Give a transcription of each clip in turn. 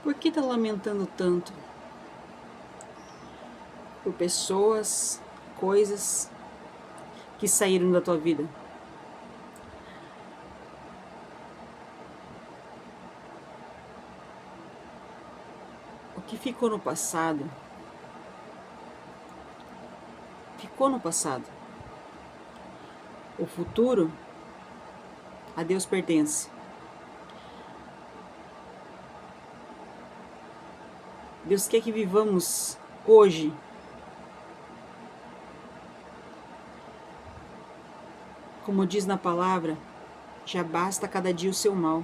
Por que tá lamentando tanto? Por pessoas, coisas que saíram da tua vida. O que ficou no passado, ficou no passado. O futuro, a Deus pertence. Deus quer que vivamos hoje. Como diz na palavra, já basta cada dia o seu mal.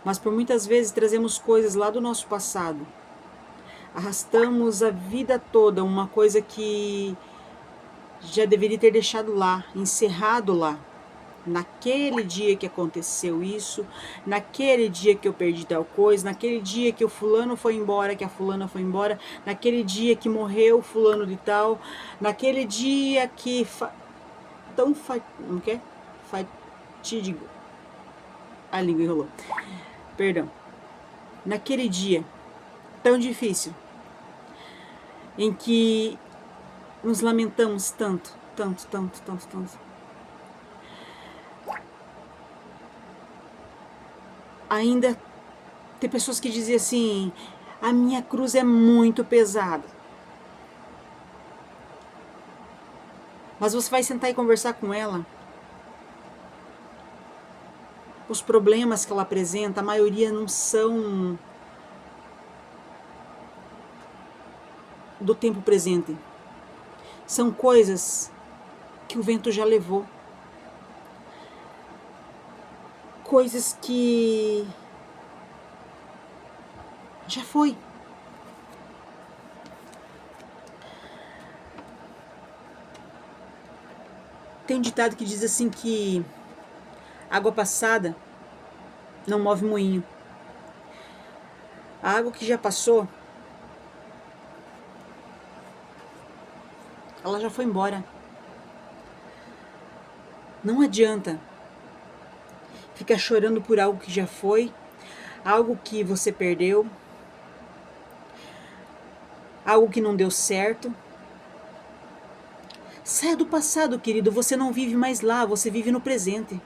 Mas por muitas vezes trazemos coisas lá do nosso passado. Arrastamos a vida toda uma coisa que já deveria ter deixado lá, encerrado lá. Naquele dia que aconteceu isso, naquele dia que eu perdi tal coisa, naquele dia que o fulano foi embora, que a fulana foi embora, naquele dia que morreu o fulano de tal, naquele dia que não quer? Fatídico. A língua enrolou. Perdão. Naquele dia tão difícil, em que nos lamentamos tanto. Ainda tem pessoas que dizem assim, a minha cruz é muito pesada. Mas você vai sentar e conversar com ela. Os problemas que ela apresenta, a maioria não são do tempo presente. São coisas que o vento já levou. Coisas que já foi. Tem um ditado que diz assim que água passada não move moinho. A água que já passou, ela já foi embora. Não adianta ficar chorando por algo que já foi, algo que você perdeu, algo que não deu certo. Saia do passado, querido, você não vive mais lá, você vive no presente.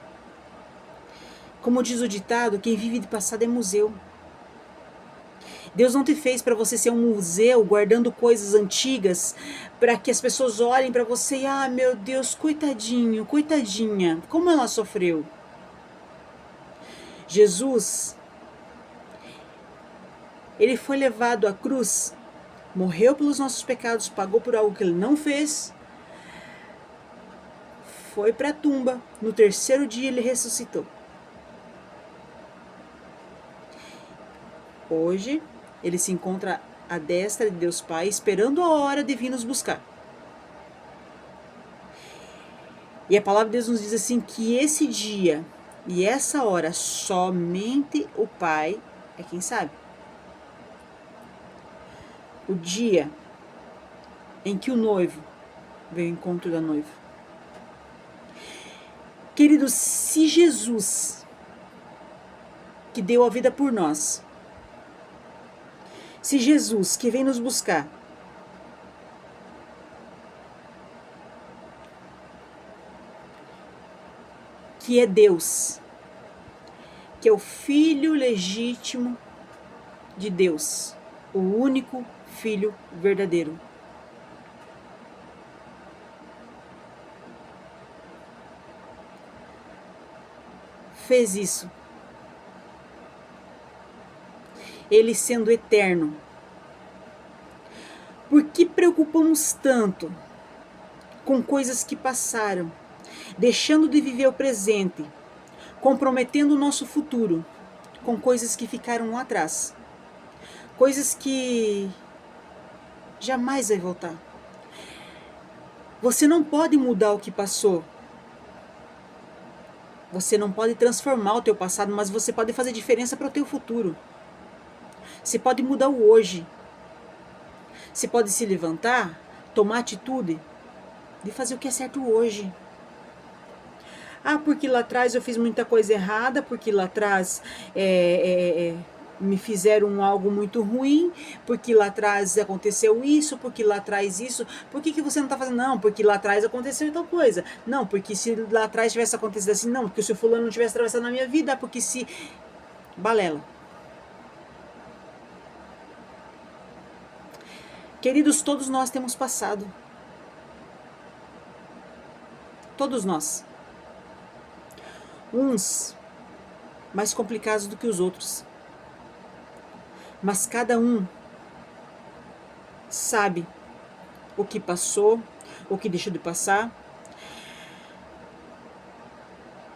Como diz o ditado, quem vive de passado é museu. Deus não te fez para você ser um museu guardando coisas antigas, para que as pessoas olhem para você e, ah, meu Deus, coitadinho, coitadinha, como ela sofreu. Jesus, ele foi levado à cruz, morreu pelos nossos pecados, pagou por algo que ele não fez, foi para a tumba, no terceiro dia ele ressuscitou. Hoje, ele se encontra à destra de Deus Pai, esperando a hora de vir nos buscar. E a palavra de Deus nos diz assim, que esse dia e essa hora, somente o Pai é quem sabe. O dia em que o noivo veio ao encontro da noiva. Queridos, se Jesus, que deu a vida por nós, se Jesus, que vem nos buscar, que é Deus, que é o Filho legítimo de Deus, o único Filho verdadeiro. Fez isso. Ele sendo eterno. Por que preocupamos tanto com coisas que passaram, deixando de viver o presente, comprometendo o nosso futuro com coisas que ficaram lá atrás, coisas que jamais vai voltar? Você não pode mudar o que passou. Você não pode transformar o teu passado, mas você pode fazer diferença para o teu futuro. Você pode mudar o hoje. Você pode se levantar, tomar atitude de fazer o que é certo hoje. Ah, porque lá atrás eu fiz muita coisa errada, porque lá atrás me fizeram algo muito ruim, porque lá atrás aconteceu isso, porque lá atrás isso, por que você não está fazendo? Não, porque lá atrás aconteceu tal coisa. Não, porque se lá atrás tivesse acontecido assim, não, porque se o fulano não tivesse atravessado na minha vida, porque se... Balela. Queridos, todos nós temos passado. Todos nós. Uns mais complicados do que os outros. Mas cada um sabe o que passou, o que deixou de passar.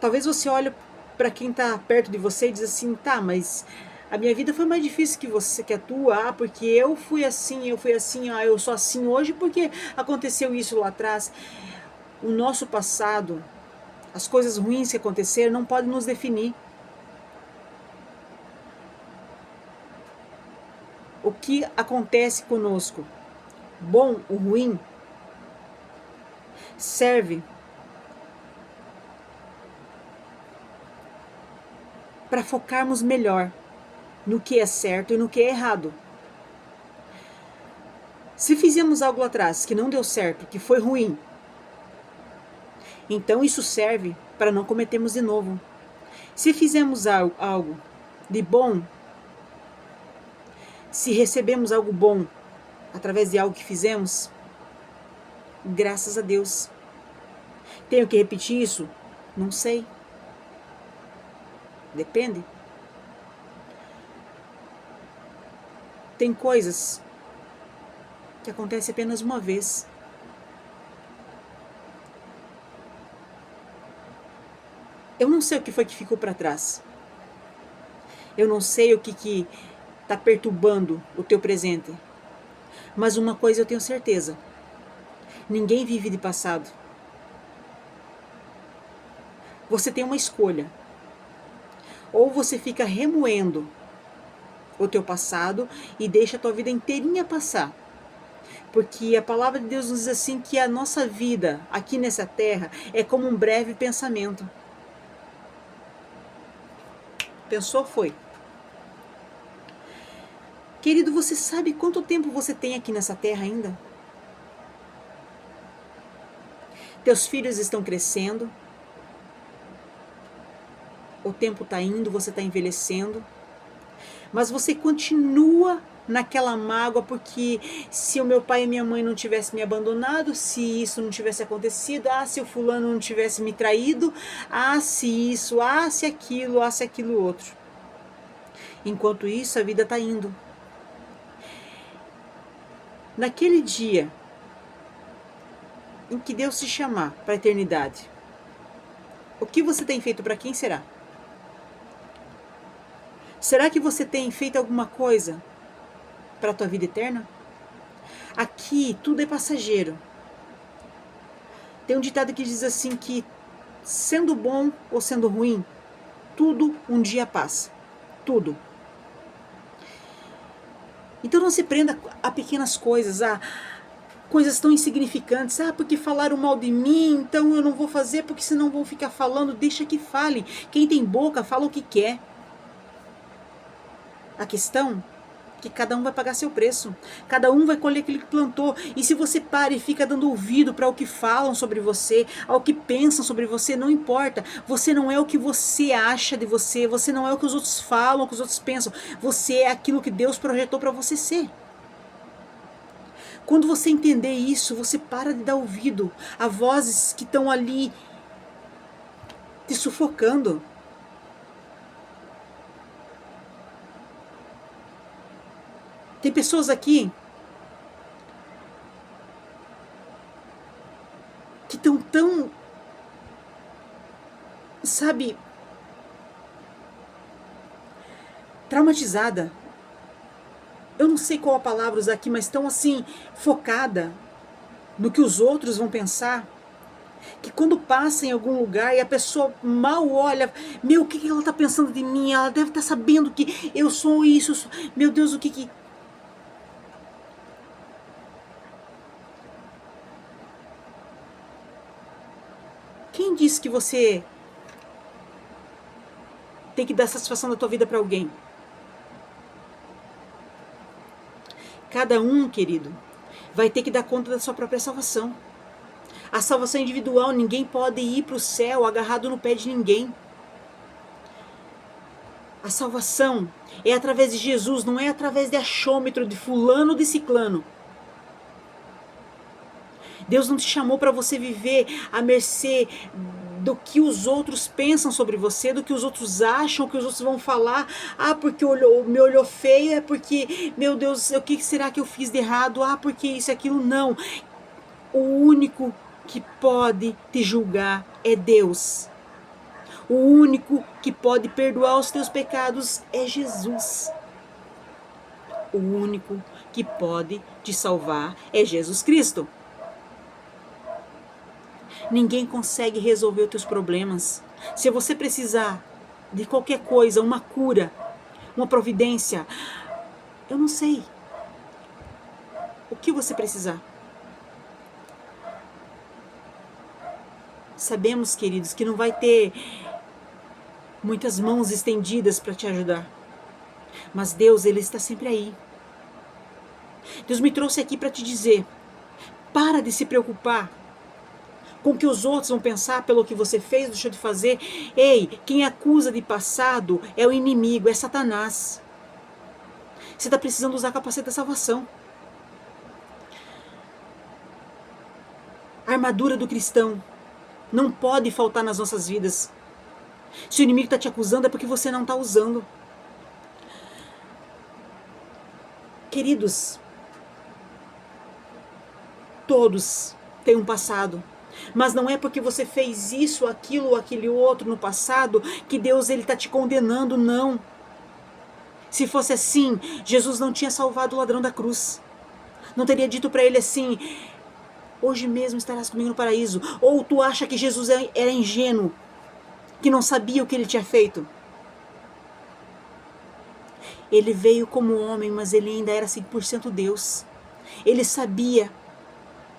Talvez você olhe para quem está perto de você e diz assim, tá, mas a minha vida foi mais difícil que você, que a tua, porque eu fui assim, eu sou assim hoje porque aconteceu isso lá atrás. O nosso passado, as coisas ruins que aconteceram não podem nos definir. O que acontece conosco, bom ou ruim, serve para focarmos melhor no que é certo e no que é errado. Se fizemos algo lá atrás que não deu certo, que foi ruim, então isso serve para não cometermos de novo. Se fizemos algo de bom, se recebemos algo bom através de algo que fizemos, graças a Deus. Tenho que repetir isso? Não sei. Depende. Tem coisas que acontecem apenas uma vez. Eu não sei o que foi que ficou para trás. Eu não sei o que está perturbando o teu presente. Mas uma coisa eu tenho certeza. Ninguém vive de passado. Você tem uma escolha. Ou você fica remoendo o teu passado e deixa a tua vida inteirinha passar. Porque a palavra de Deus nos diz assim que a nossa vida aqui nessa terra é como um breve pensamento. Pensou, foi. Querido, você sabe quanto tempo você tem aqui nessa terra ainda? Teus filhos estão crescendo. O tempo está indo, você está envelhecendo. Mas você continua naquela mágoa porque se o meu pai e minha mãe não tivessem me abandonado, se isso não tivesse acontecido, se o fulano não tivesse me traído, se isso, se aquilo outro. Enquanto isso, a vida está indo. Naquele dia em que Deus te chamar para a eternidade, o que você tem feito para quem será? Será que você tem feito alguma coisa para a tua vida eterna? Aqui tudo é passageiro. Tem um ditado que diz assim que sendo bom ou sendo ruim, tudo um dia passa. Tudo. Então não se prenda a pequenas coisas, a coisas tão insignificantes. Porque falaram mal de mim, então eu não vou fazer porque senão vão ficar falando. Deixa que fale. Quem tem boca fala o que quer. A questão é que cada um vai pagar seu preço. Cada um vai colher aquilo que plantou. E se você para e fica dando ouvido para o que falam sobre você, ao que pensam sobre você, não importa. Você não é o que você acha de você. Você não é o que os outros falam, o que os outros pensam. Você é aquilo que Deus projetou para você ser. Quando você entender isso, você para de dar ouvido a vozes que estão ali te sufocando. Tem pessoas aqui que estão tão, sabe, traumatizada. Eu não sei qual a palavra usar aqui, mas estão assim, focada no que os outros vão pensar, que quando passa em algum lugar e a pessoa mal olha, meu, o que ela está pensando de mim? Ela deve estar sabendo que eu sou isso, meu Deus, o que... Quem disse que você tem que dar satisfação da tua vida para alguém? Cada um, querido, vai ter que dar conta da sua própria salvação. A salvação individual, ninguém pode ir para o céu agarrado no pé de ninguém. A salvação é através de Jesus, não é através de achômetro, de fulano, de ciclano. Deus não te chamou para você viver à mercê do que os outros pensam sobre você, do que os outros acham, o que os outros vão falar. Ah, porque me olhou feio, é porque, meu Deus, o que será que eu fiz de errado? Ah, porque isso e aquilo. Não. O único que pode te julgar é Deus. O único que pode perdoar os teus pecados é Jesus. O único que pode te salvar é Jesus Cristo. Ninguém consegue resolver os teus problemas. Se você precisar de qualquer coisa, uma cura, uma providência, eu não sei o que você precisar. Sabemos, queridos, que não vai ter muitas mãos estendidas para te ajudar. Mas Deus, Ele está sempre aí. Deus me trouxe aqui para te dizer, para de se preocupar com o que os outros vão pensar pelo que você fez, deixou de fazer. Ei, quem acusa de passado é o inimigo, é Satanás. Você está precisando usar a capacete da salvação. A armadura do cristão não pode faltar nas nossas vidas. Se o inimigo está te acusando é porque você não está usando. Queridos, todos têm um passado. Mas não é porque você fez isso, aquilo ou aquele outro no passado que Deus está te condenando, não. Se fosse assim, Jesus não tinha salvado o ladrão da cruz. Não teria dito para ele assim, hoje mesmo estarás comigo no paraíso. Ou tu acha que Jesus era ingênuo, que não sabia o que ele tinha feito? Ele veio como homem, mas ele ainda era 100% Deus. Ele sabia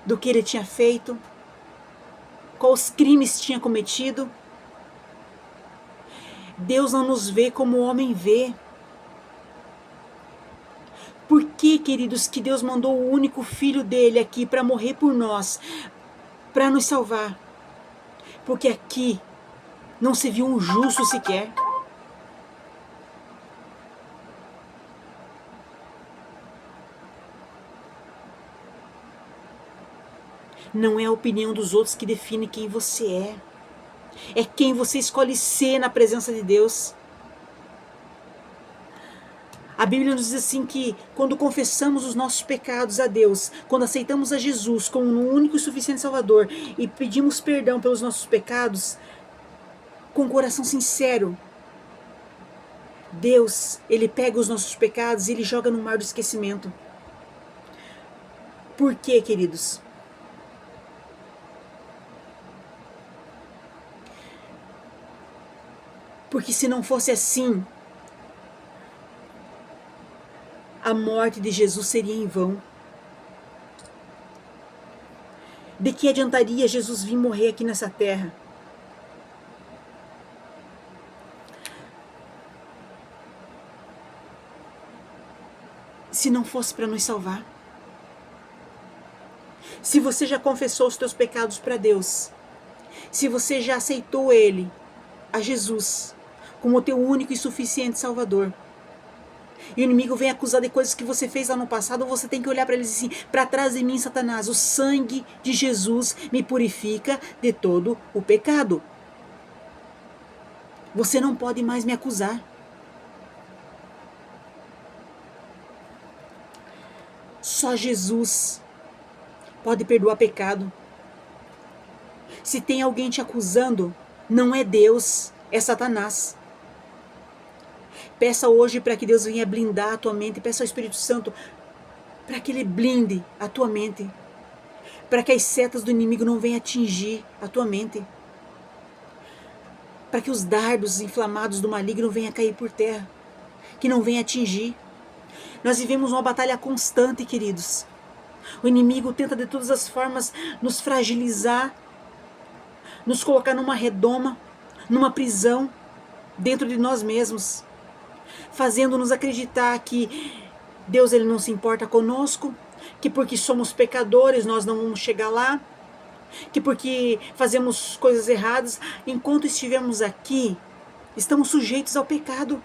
do que ele tinha feito, quais crimes tinha cometido. Deus não nos vê como o homem vê. Por que, queridos, que Deus mandou o único filho dele aqui para morrer por nós, para nos salvar? Porque aqui não se viu um justo sequer. Não é a opinião dos outros que define quem você é. É quem você escolhe ser na presença de Deus. A Bíblia nos diz assim que quando confessamos os nossos pecados a Deus, quando aceitamos a Jesus como o único e suficiente Salvador e pedimos perdão pelos nossos pecados, com o coração sincero, Deus, Ele pega os nossos pecados e Ele joga no mar do esquecimento. Por quê, queridos? Porque se não fosse assim, a morte de Jesus seria em vão. De que adiantaria Jesus vir morrer aqui nessa terra? Se não fosse para nos salvar. Se você já confessou os teus pecados para Deus, se você já aceitou Ele, a Jesus, como teu único e suficiente Salvador, e o inimigo vem acusar de coisas que você fez lá no passado, você tem que olhar para ele e dizer assim, para trás de mim, Satanás, o sangue de Jesus me purifica de todo o pecado. Você não pode mais me acusar. Só Jesus pode perdoar pecado. Se tem alguém te acusando, não é Deus, é Satanás. Peça hoje para que Deus venha blindar a tua mente. Peça ao Espírito Santo para que Ele blinde a tua mente. Para que as setas do inimigo não venham atingir a tua mente. Para que os dardos inflamados do maligno venham cair por terra. Que não venham atingir. Nós vivemos uma batalha constante, queridos. O inimigo tenta de todas as formas nos fragilizar, nos colocar numa redoma, numa prisão, dentro de nós mesmos, fazendo-nos acreditar que Deus, ele não se importa conosco, que porque somos pecadores nós não vamos chegar lá, que porque fazemos coisas erradas, enquanto estivermos aqui, estamos sujeitos ao pecado.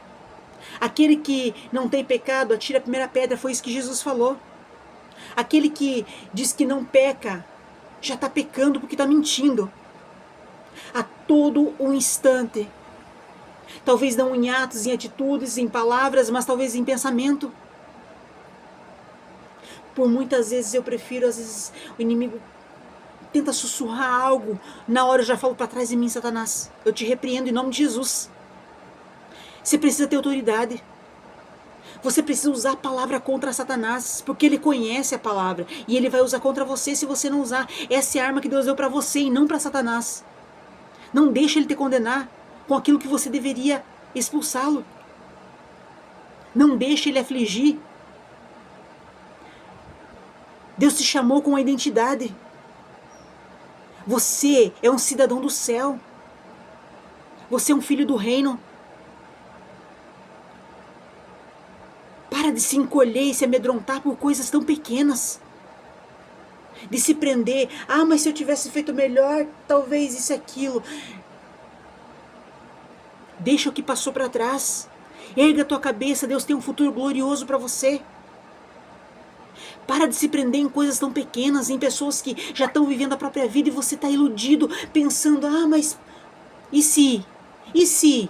Aquele que não tem pecado, atira a primeira pedra, foi isso que Jesus falou. Aquele que diz que não peca, já está pecando porque está mentindo. A todo um instante. Talvez não em atos, em atitudes, em palavras, mas talvez em pensamento. Por muitas vezes eu prefiro, às vezes o inimigo tenta sussurrar algo, na hora eu já falo para trás de mim, Satanás, eu te repreendo em nome de Jesus. Você precisa ter autoridade. Você precisa usar a palavra contra Satanás, porque ele conhece a palavra e ele vai usar contra você se você não usar. Essa é a arma que Deus deu para você e não para Satanás. Não deixe ele te condenar com aquilo que você deveria expulsá-lo. Não deixe ele afligir. Deus te chamou com uma identidade. Você é um cidadão do céu. Você é um filho do reino. Para de se encolher e se amedrontar por coisas tão pequenas. De se prender. Ah, mas se eu tivesse feito melhor, talvez isso e aquilo. Deixa o que passou para trás. Erga a tua cabeça, Deus tem um futuro glorioso para você. Para de se prender em coisas tão pequenas, em pessoas que já estão vivendo a própria vida e você está iludido, pensando, ah, mas e se? E se?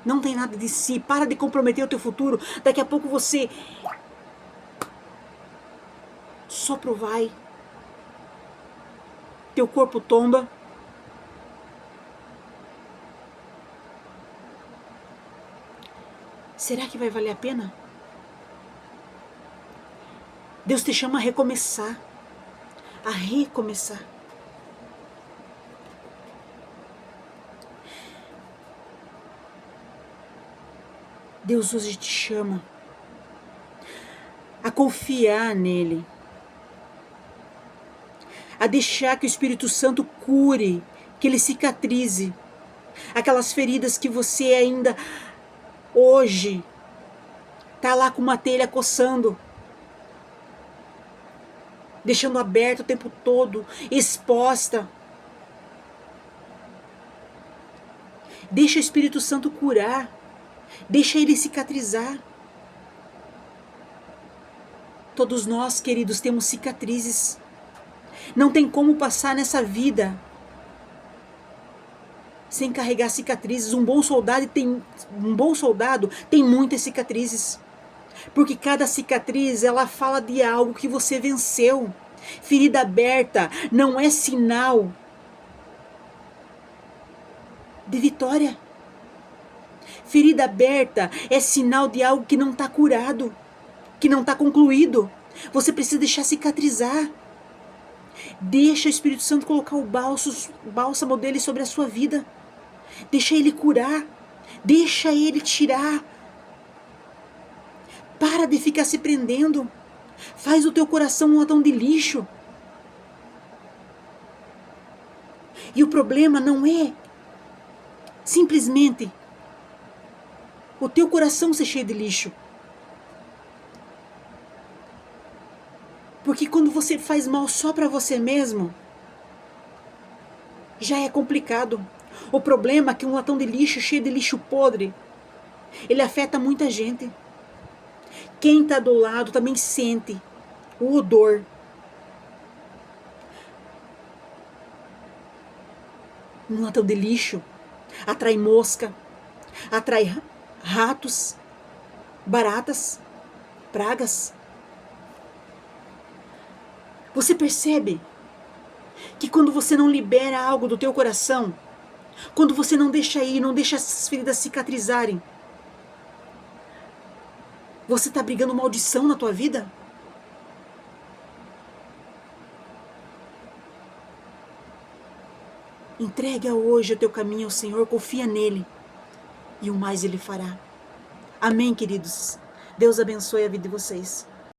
Não tem nada de si. Para de comprometer o teu futuro. Daqui a pouco você sopro vai. Teu corpo tomba. Será que vai valer a pena? Deus te chama a recomeçar. A recomeçar. Deus hoje te chama a confiar nele, a deixar que o Espírito Santo cure, que ele cicatrize aquelas feridas que você ainda hoje está lá com uma telha coçando, deixando aberto o tempo todo, exposta. Deixa o Espírito Santo curar. Deixa ele cicatrizar. Todos nós, queridos, temos cicatrizes. Não tem como passar nessa vida sem carregar cicatrizes. Um bom soldado tem muitas cicatrizes. Porque cada cicatriz, ela fala de algo que você venceu. Ferida aberta não é sinal de vitória. Ferida aberta é sinal de algo que não está curado, que não está concluído. Você precisa deixar cicatrizar. Deixa o Espírito Santo colocar o bálsamo dele sobre a sua vida. Deixa ele curar. Deixa ele tirar. Para de ficar se prendendo. Faz o teu coração um latão de lixo. E o problema não é simplesmente o teu coração ser cheio de lixo. Porque quando você faz mal só para você mesmo, já é complicado. O problema é que um latão de lixo cheio de lixo podre, ele afeta muita gente. Quem está do lado também sente o odor. Um latão de lixo atrai mosca, atrai ratos, baratas, pragas. Você percebe que quando você não libera algo do teu coração, quando você não deixa ir, não deixa essas feridas cicatrizarem, você está brigando maldição na tua vida? Entrega hoje o teu caminho ao Senhor, confia nele e o mais ele fará. Amém, queridos? Deus abençoe a vida de vocês.